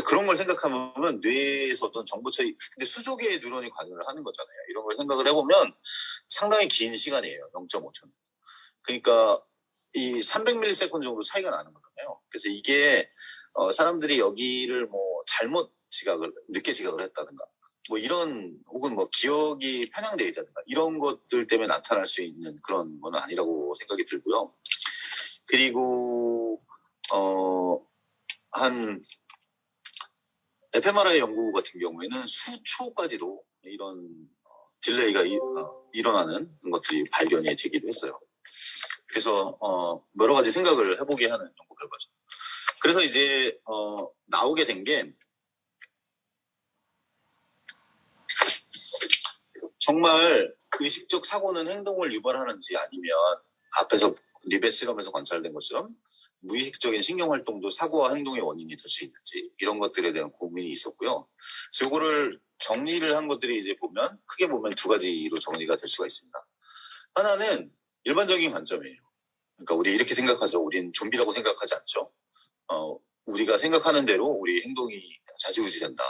그러니까 그런 걸 생각하면 뇌에서 어떤 정보 처리, 근데 수조계의 뉴런이 관여를 하는 거잖아요. 이런 걸 생각을 해보면 상당히 긴 시간이에요. 0.5초. 그러니까 이 300ms 정도 차이가 나는 거잖아요. 그래서 이게 사람들이 여기를 뭐 잘못 늦게 지각을 했다든가 뭐 이런, 혹은 뭐 기억이 편향되어 있다든가 이런 것들 때문에 나타날 수 있는 그런 건 아니라고 생각이 들고요. 그리고 한 fMRI 연구 같은 경우에는 수초까지도 이런 딜레이가 일어나는 것들이 발견이 되기도 했어요. 그래서 여러 가지 생각을 해보게 하는 연구 결과죠. 그래서 이제 나오게 된 게 정말 의식적 사고는 행동을 유발하는지, 아니면 앞에서 리벳 실험에서 관찰된 것처럼 무의식적인 신경활동도 사고와 행동의 원인이 될 수 있는지, 이런 것들에 대한 고민이 있었고요. 그래서 이거를 정리를 한 것들이 이제 크게 보면 두 가지로 정리가 될 수가 있습니다. 하나는 일반적인 관점이에요. 그러니까 우리 이렇게 생각하죠. 우린 좀비라고 생각하지 않죠. 우리가 생각하는 대로 우리 행동이 좌지우지된다.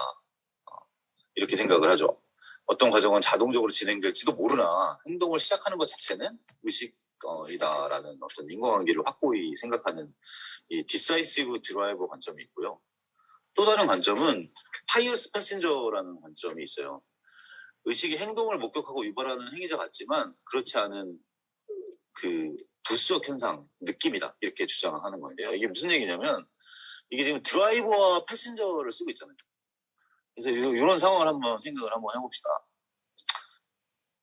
이렇게 생각을 하죠. 어떤 과정은 자동적으로 진행될지도 모르나 행동을 시작하는 것 자체는 의식이다라는 어떤 인과관계를 확고히 생각하는 이 디사이시브 드라이버 관점이 있고요. 또 다른 관점은 파이어스 패신저라는 관점이 있어요. 의식이 행동을 목격하고 유발하는 행위자 같지만 그렇지 않은 그 부수적 현상, 느낌이다, 이렇게 주장하는 건데요. 이게 무슨 얘기냐면, 이게 지금 드라이버와 패신저를 쓰고 있잖아요. 그래서 이런 상황을 한번 생각을 한번 해봅시다.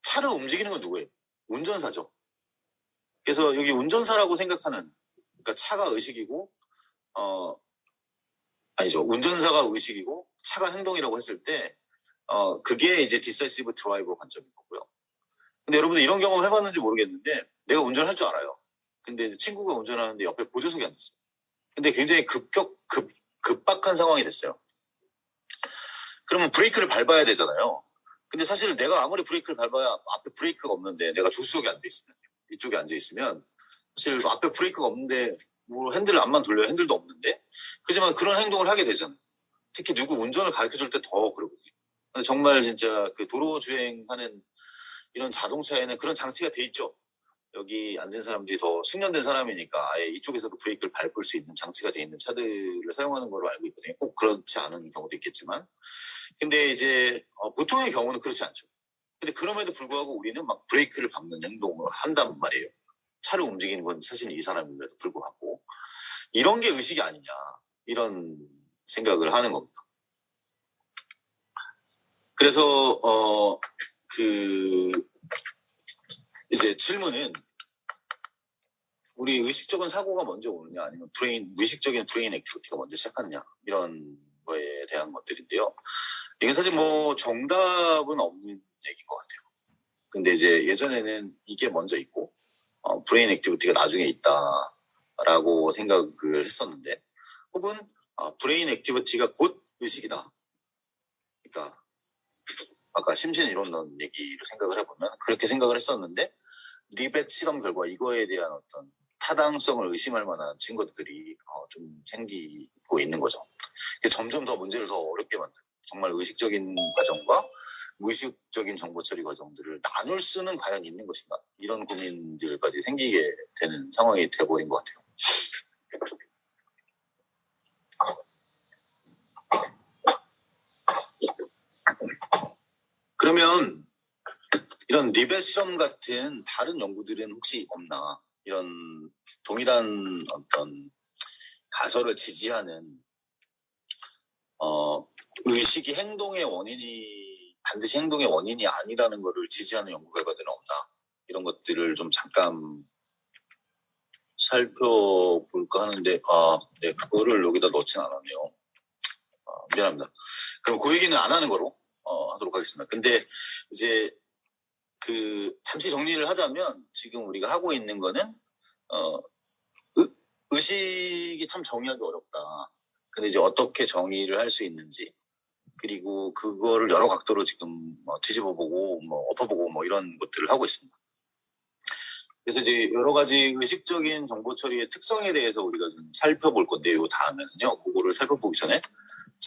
차를 움직이는 건 누구예요? 운전사죠. 그래서 여기 운전사라고 생각하는, 그러니까 차가 의식이고, 아니죠. 운전사가 의식이고 차가 행동이라고 했을 때, 그게 이제 디사이시브 드라이버 관점인 거고요. 근데 여러분들 이런 경험 해봤는지 모르겠는데, 내가 운전할 줄 알아요. 근데 친구가 운전하는데 옆에 보조석에 앉았어요. 근데 굉장히 급박한 상황이 됐어요. 그러면 브레이크를 밟아야 되잖아요. 근데 사실 내가 아무리 브레이크를 밟아야 앞에 브레이크가 없는데, 내가 조수석에 앉아있으면, 이쪽에 앉아있으면 사실 앞에 브레이크가 없는데 뭐 핸들을 앞만 돌려야 핸들도 없는데, 그렇지만 그런 행동을 하게 되잖아요. 특히 누구 운전을 가르쳐줄 때 더 그러거든요. 근데 정말 진짜 그 도로 주행하는 이런 자동차에는 그런 장치가 돼 있죠. 여기 앉은 사람들이 더 숙련된 사람이니까 아예 이쪽에서도 브레이크를 밟을 수 있는 장치가 돼 있는 차들을 사용하는 걸로 알고 있거든요. 꼭 그렇지 않은 경우도 있겠지만. 근데 이제 보통의 경우는 그렇지 않죠. 근데 그럼에도 불구하고 우리는 막 브레이크를 밟는 행동을 한단 말이에요. 차를 움직이는 건 사실 이 사람임에도 불구하고. 이런 게 의식이 아니냐, 이런 생각을 하는 겁니다. 그래서 이제 질문은, 우리 의식적인 사고가 먼저 오느냐, 아니면 무의식적인 브레인 액티비티가 먼저 시작하느냐, 이런 거에 대한 것들인데요. 이게 사실 뭐 정답은 없는 얘기인 것 같아요. 근데 이제 예전에는 이게 먼저 있고 브레인 액티비티가 나중에 있다라고 생각을 했었는데, 혹은 브레인 액티비티가 곧 의식이다. 그러니까 아까 심신이론론 얘기를 생각을 해보면 그렇게 생각을 했었는데, 리벳 실험 결과 이거에 대한 어떤 타당성을 의심할 만한 증거들이 좀 생기고 있는 거죠. 점점 더 문제를 더 어렵게 만들고, 정말 의식적인 과정과 무의식적인 정보 처리 과정들을 나눌 수는 과연 있는 것인가, 이런 고민들까지 생기게 되는 상황이 돼버린 것 같아요. 그러면 이런 리벳 실험 같은 다른 연구들은 혹시 없나, 이런 동일한 어떤 가설을 지지하는 의식이 반드시 행동의 원인이 아니라는 것을 지지하는 연구 결과들은 없나, 이런 것들을 좀 잠깐 살펴볼까 하는데, 네, 그거를 여기다 넣진 않았네요. 미안합니다. 그럼 그 얘기는 안 하는 거로 하도록 하겠습니다. 근데 이제 잠시 정리를 하자면, 지금 우리가 하고 있는 거는 의식이 참 정의하기 어렵다. 근데 이제 어떻게 정의를 할 수 있는지, 그리고 그거를 여러 각도로 지금 뒤집어보고 엎어보고 이런 것들을 하고 있습니다. 그래서 이제 여러 가지 의식적인 정보 처리의 특성에 대해서 우리가 좀 살펴볼 건데요. 다음에는요, 그거를 살펴보기 전에